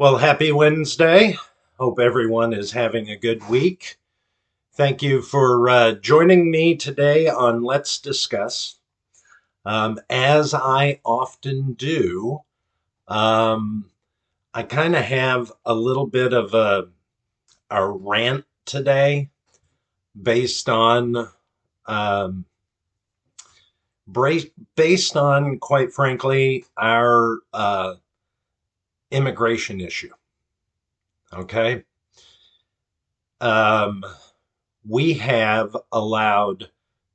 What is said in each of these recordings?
Well, happy Wednesday. Hope everyone is having a good week. Thank you for joining me today on Let's Discuss. As I often do, um, I kind of have a little bit of a rant today based on um, based on, quite frankly, our immigration issue. Okay. Um, we have allowed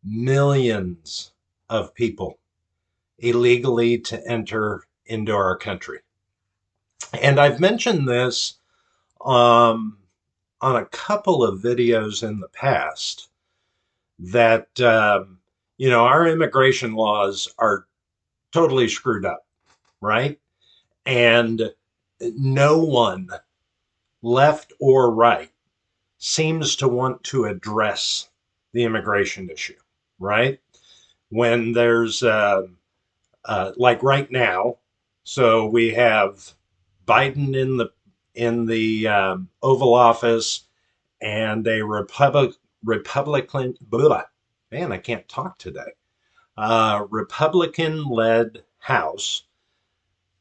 millions of people illegally to enter into our country. And I've mentioned this um, on a couple of videos in the past that, our immigration laws are totally screwed up, right? And no one, left or right, seems to want to address the immigration issue, right? When there's like right now, so we have Biden in the Oval Office and a Republican blah, man, I can't talk today. Republican-led House,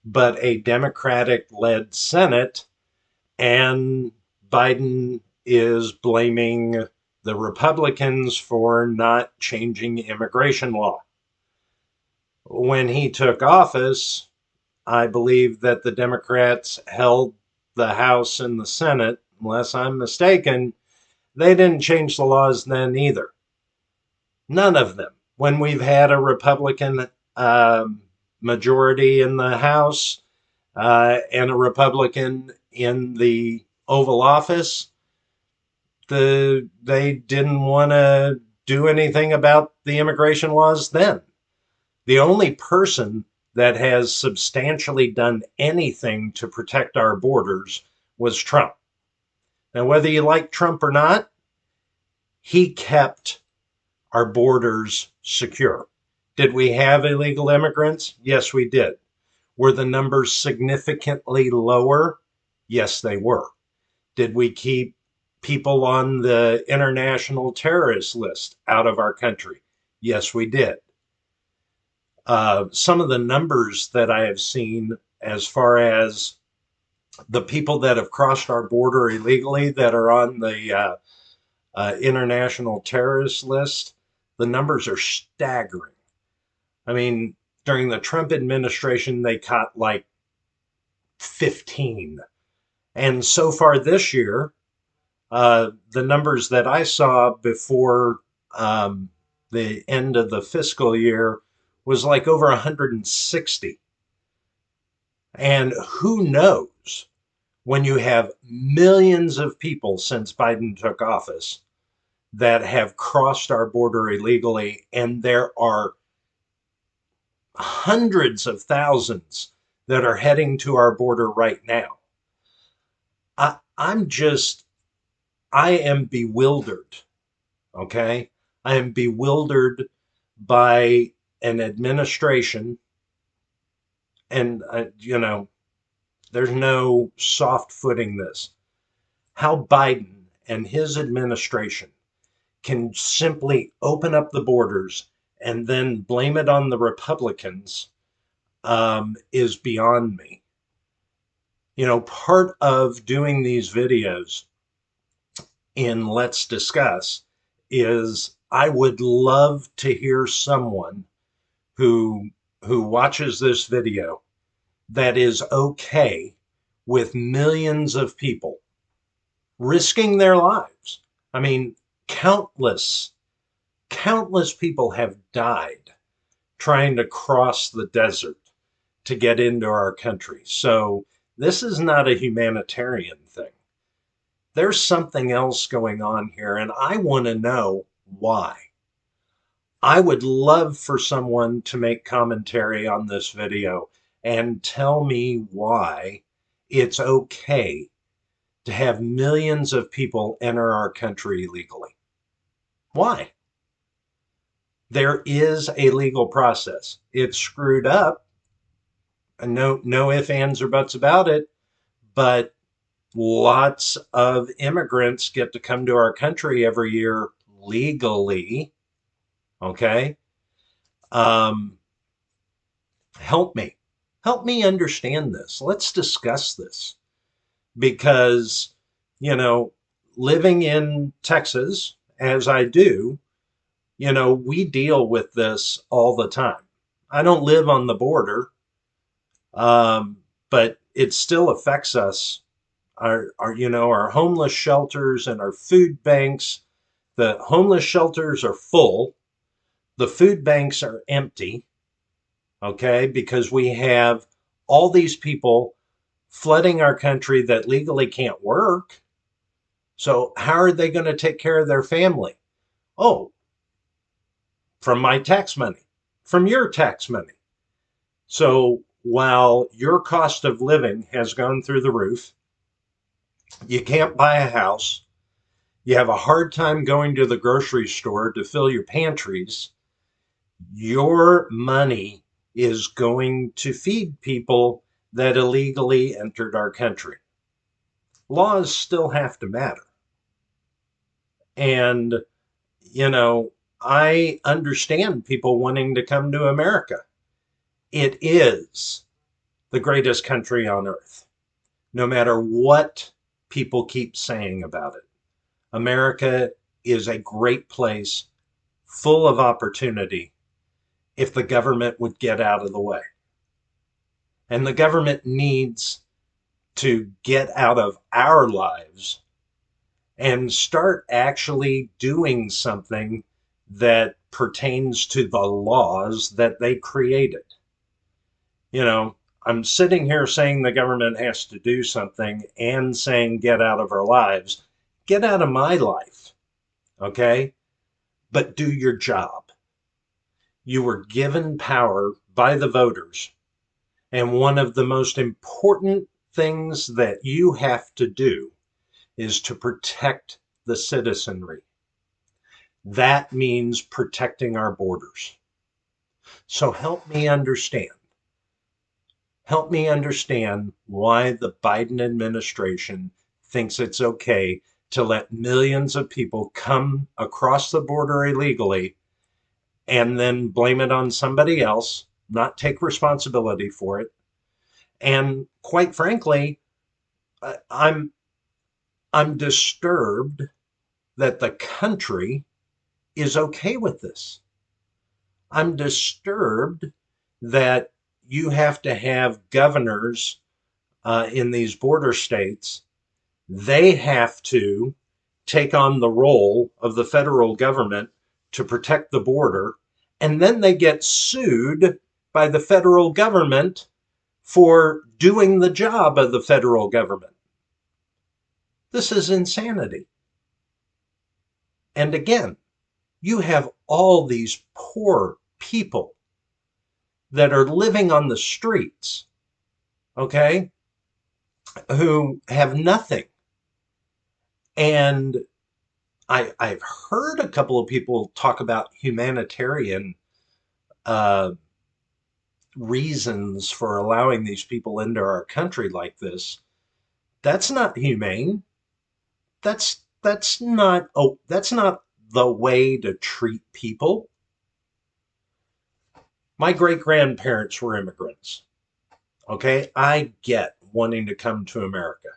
but a Democratic-led Senate, and Biden is blaming the Republicans for not changing immigration law. When he took office, I believe that the Democrats held the House and the Senate, unless I'm mistaken. They didn't change the laws then either. None of them. When we've had a Republican majority in the House and a Republican in the Oval Office, they didn't want to do anything about the immigration laws then. The only person that has substantially done anything to protect our borders was Trump. Now, whether you like Trump or not, he kept our borders secure. Did we have illegal immigrants? Yes, we did. Were the numbers significantly lower? Yes, they were. Did we keep people on the international terrorist list out of our country? Yes, we did. Some of the numbers that I have seen as far as the people that have crossed our border illegally that are on the international terrorist list, the numbers are staggering. I mean, during the Trump administration, they caught like 15. And so far this year, the numbers that I saw before the end of the fiscal year was like over 160. And who knows, when you have millions of people since Biden took office that have crossed our border illegally, and there are hundreds of thousands that are heading to our border right now. I'm just, I am bewildered, okay? I am bewildered by an administration, and, there's no soft footing this. How Biden and his administration can simply open up the borders and then blame it on the Republicans is beyond me. Part of doing these videos in Let's Discuss is I would love to hear someone who watches this video that is okay with millions of people risking their lives. I mean, countless people have died trying to cross the desert to get into our country. So this is not a humanitarian thing. There's something else going on here, and I want to know why. I would love for someone to make commentary on this video and tell me why it's okay to have millions of people enter our country illegally. Why? There is a legal process. It's screwed up, and no ifs, ands, or buts about it, but lots of immigrants get to come to our country every year legally. Okay. Um, help me. Help me understand this. Let's discuss this because, you know, living in Texas as I do, we deal with this all the time. I don't live on the border, but it still affects us. Our homeless shelters and our food banks. The homeless shelters are full. The food banks are empty. Okay, because we have all these people flooding our country that legally can't work. So how are they going to take care of their family? Oh, from my tax money, from your tax money. So while your cost of living has gone through the roof, you can't buy a house, you have a hard time going to the grocery store to fill your pantries, your money is going to feed people that illegally entered our country. Laws still have to matter. And, you know, I understand people wanting to come to America. It is the greatest country on earth, no matter what people keep saying about it. America is a great place full of opportunity if the government would get out of the way. And the government needs to get out of our lives and start actually doing something that pertains to the laws that they created. I'm sitting here saying the government has to do something and saying get out of our lives. Get out of my life, okay? But do your job. You were given power by the voters, and one of the most important things that you have to do is to protect the citizenry. That means protecting our borders. So help me understand. Help me understand why the Biden administration thinks it's okay to let millions of people come across the border illegally and then blame it on somebody else, not take responsibility for it. And quite frankly, I'm disturbed that the country is okay with this. I'm disturbed that you have to have governors in these border states. They have to take on the role of the federal government to protect the border, and then they get sued by the federal government for doing the job of the federal government. This is insanity. And again, you have all these poor people that are living on the streets, okay, who have nothing. And I've heard a couple of people talk about humanitarian uh, reasons for allowing these people into our country like this. That's not humane. That's not the way to treat people. My great grandparents were immigrants. Okay, I get wanting to come to America,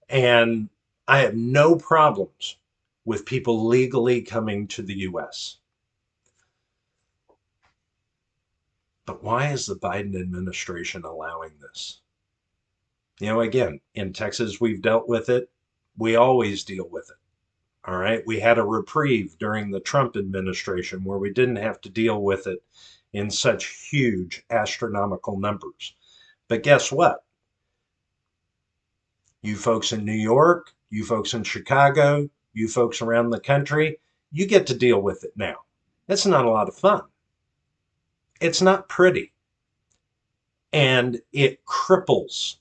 and I have no problems with people legally coming to the U.S. But why is the Biden administration allowing this? Again, in Texas, we've dealt with it. We always deal with it. All right. We had a reprieve during the Trump administration where we didn't have to deal with it in such huge astronomical numbers. But guess what? You folks in New York, you folks in Chicago, you folks around the country, you get to deal with it now. It's not a lot of fun. It's not pretty. And it cripples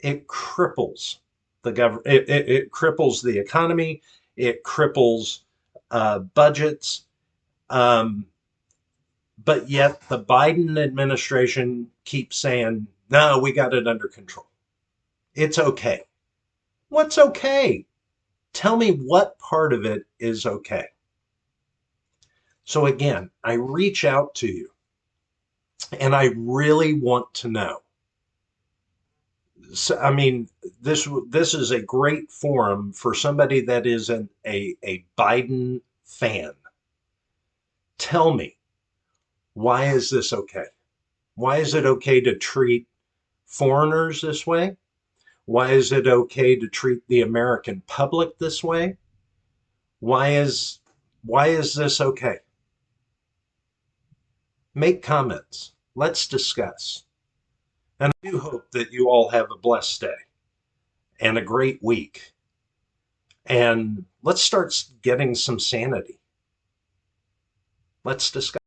the government. It cripples the economy. It cripples budgets. Um, but yet the Biden administration keeps saying, no, we got it under control. it's okay. What's okay? Tell me what part of it is okay. So again, I reach out to you and I really want to know. So, I mean, this is a great forum for somebody that is a Biden fan. Tell me, why is this okay? Why is it okay to treat foreigners this way? Why is it okay to treat the American public this way? Why is this okay? Make comments. Let's discuss. And I do hope that you all have a blessed day and a great week. And let's start getting some sanity. Let's discuss.